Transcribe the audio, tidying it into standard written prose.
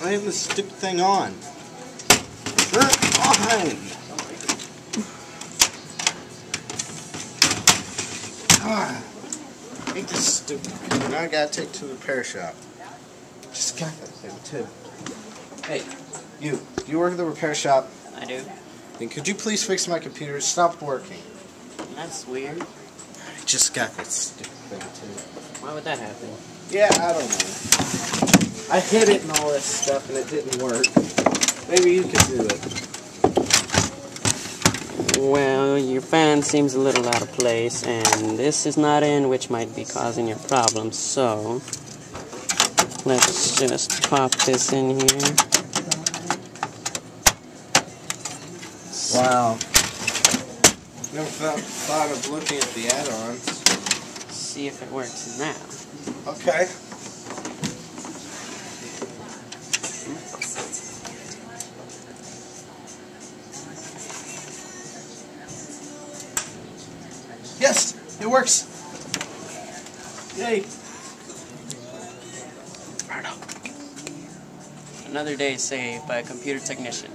I have this stupid thing on. Turn it on! God, I hate this stupid thing. Now I gotta take it to the repair shop. Just got that thing too. Hey, you work at the repair shop? I do. Then could you please fix my computer? It stopped working. That's weird. I just got that stupid thing too. Why would that happen? Yeah, I don't know. I hit it and all this stuff and it didn't work. Maybe you could do it. Well, your fan seems a little out of place, and this is not in, which might be causing your problems. So, let's just pop this in here. Wow. Never thought of looking at the add-ons. See if it works now. Okay. Yes, it works. Yay. Another day saved by a computer technician.